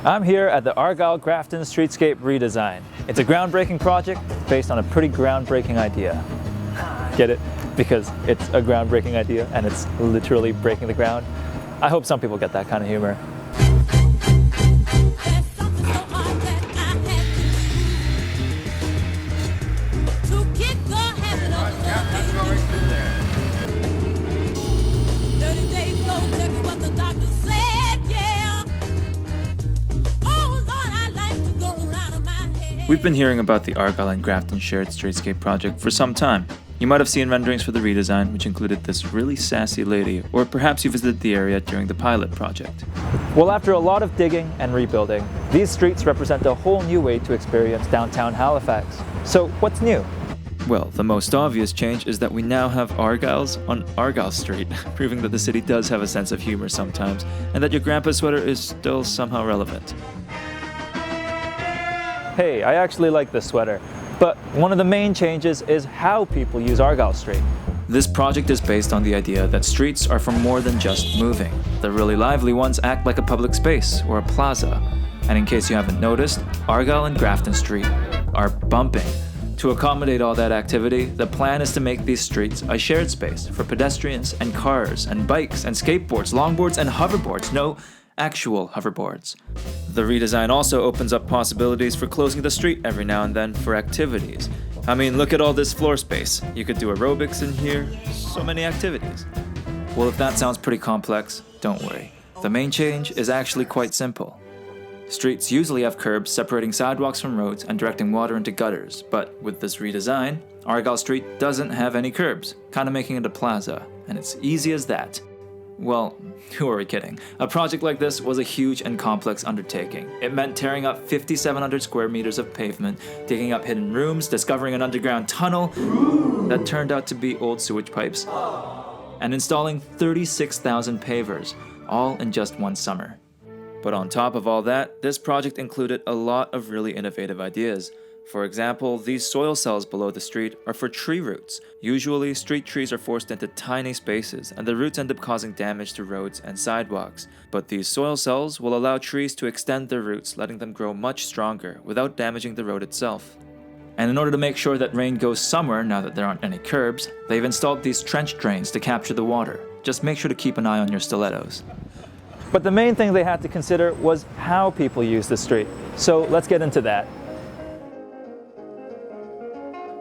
I'm here at the Argyle Grafton Streetscape redesign. It's a groundbreaking project based on a pretty groundbreaking idea. Get it? Because it's a groundbreaking idea and it's literally breaking the ground. I hope some people get that kind of humor. We've been hearing about the Argyle and Grafton Shared Streetscape project for some time. You might have seen renderings for the redesign, which included this really sassy lady, or perhaps you visited the area during the pilot project. Well, after a lot of digging and rebuilding, these streets represent a whole new way to experience downtown Halifax. So what's new? Well, the most obvious change is that we now have Argyles on Argyle Street, proving that the city does have a sense of humor sometimes, and that your grandpa's sweater is still somehow relevant. Hey, I actually like this sweater, but one of the main changes is how people use Argyle Street. This project is based on the idea that streets are for more than just moving. The really lively ones act like a public space or a plaza. And in case you haven't noticed, Argyle and Grafton Street are bumping. To accommodate all that activity, the plan is to make these streets a shared space for pedestrians and cars and bikes and skateboards, longboards and hoverboards. No, actual hoverboards. The redesign also opens up possibilities for closing the street every now and then for activities. I mean, look at all this floor space. You could do aerobics in here, so many activities. Well, if that sounds pretty complex, don't worry. The main change is actually quite simple. Streets usually have curbs separating sidewalks from roads and directing water into gutters, but with this redesign, Argyle Street doesn't have any curbs, kind of making it a plaza, and it's easy as that. Well, who are we kidding? A project like this was a huge and complex undertaking. It meant tearing up 5,700 square meters of pavement, digging up hidden rooms, discovering an underground tunnel that turned out to be old sewage pipes, and installing 36,000 pavers, all in just one summer. But on top of all that, this project included a lot of really innovative ideas. For example, these soil cells below the street are for tree roots. Usually, street trees are forced into tiny spaces, and the roots end up causing damage to roads and sidewalks. But these soil cells will allow trees to extend their roots, letting them grow much stronger without damaging the road itself. And in order to make sure that rain goes somewhere now that there aren't any curbs, they've installed these trench drains to capture the water. Just make sure to keep an eye on your stilettos. But the main thing they had to consider was how people use the street. So let's get into that.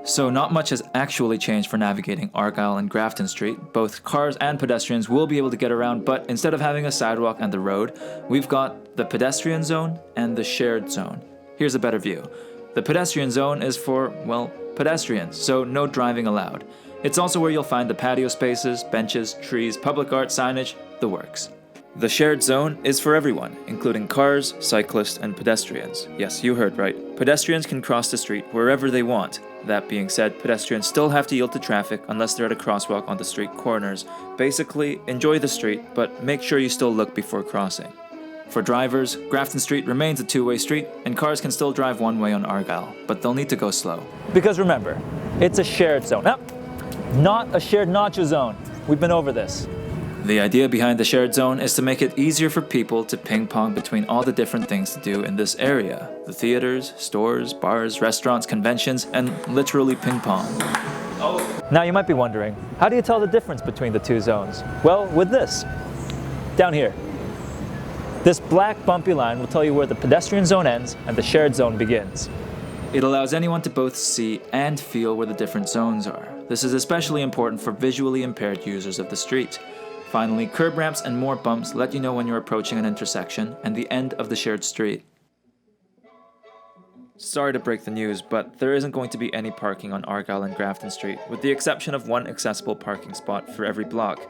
So not much has actually changed for navigating Argyle and Grafton Street. Both cars and pedestrians will be able to get around, but instead of having a sidewalk and the road, we've got the pedestrian zone and the shared zone. Here's a better view. The pedestrian zone is for, well, pedestrians, so no driving allowed. It's also where you'll find the patio spaces, benches, trees, public art signage, the works. The shared zone is for everyone, including cars, cyclists, and pedestrians. Yes, you heard right. Pedestrians can cross the street wherever they want. That being said, pedestrians still have to yield to traffic unless they're at a crosswalk on the street corners. Basically, enjoy the street, but make sure you still look before crossing. For drivers, Grafton Street remains a two-way street, and cars can still drive one way on Argyle, but they'll need to go slow. Because remember, it's a shared zone. Not a shared nacho zone. We've been over this. The idea behind the shared zone is to make it easier for people to ping-pong between all the different things to do in this area. The theaters, stores, bars, restaurants, conventions, and literally ping-pong. Now you might be wondering, how do you tell the difference between the two zones? Well, with this. Down here. This black bumpy line will tell you where the pedestrian zone ends and the shared zone begins. It allows anyone to both see and feel where the different zones are. This is especially important for visually impaired users of the street. Finally, curb ramps and more bumps let you know when you're approaching an intersection and the end of the shared street. Sorry to break the news, but there isn't going to be any parking on Argyle and Grafton Street, with the exception of one accessible parking spot for every block.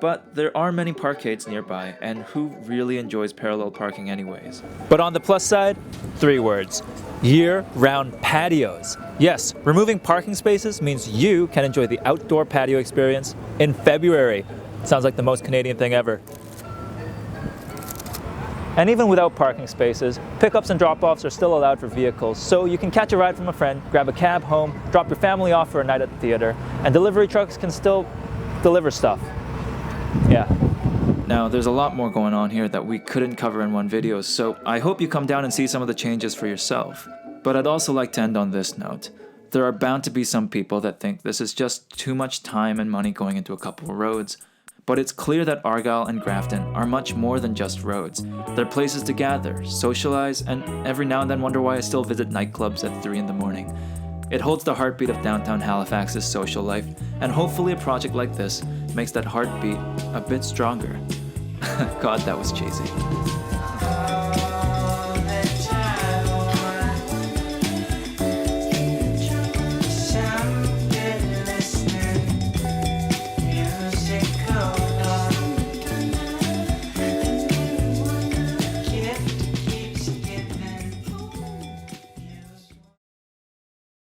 But there are many parkades nearby, and who really enjoys parallel parking anyways? But on the plus side, 3 words. Year-round patios. Yes, removing parking spaces means you can enjoy the outdoor patio experience in February. Sounds like the most Canadian thing ever. And even without parking spaces, pickups and drop-offs are still allowed for vehicles, so you can catch a ride from a friend, grab a cab home, drop your family off for a night at the theater, and delivery trucks can still deliver stuff. Yeah. Now, there's a lot more going on here that we couldn't cover in one video, so I hope you come down and see some of the changes for yourself. But I'd also like to end on this note. There are bound to be some people that think this is just too much time and money going into a couple of roads. But it's clear that Argyle and Grafton are much more than just roads. They're places to gather, socialize, and every now and then wonder why I still visit nightclubs at 3 in the morning. It holds the heartbeat of downtown Halifax's social life, and hopefully a project like this makes that heartbeat a bit stronger. God, that was cheesy.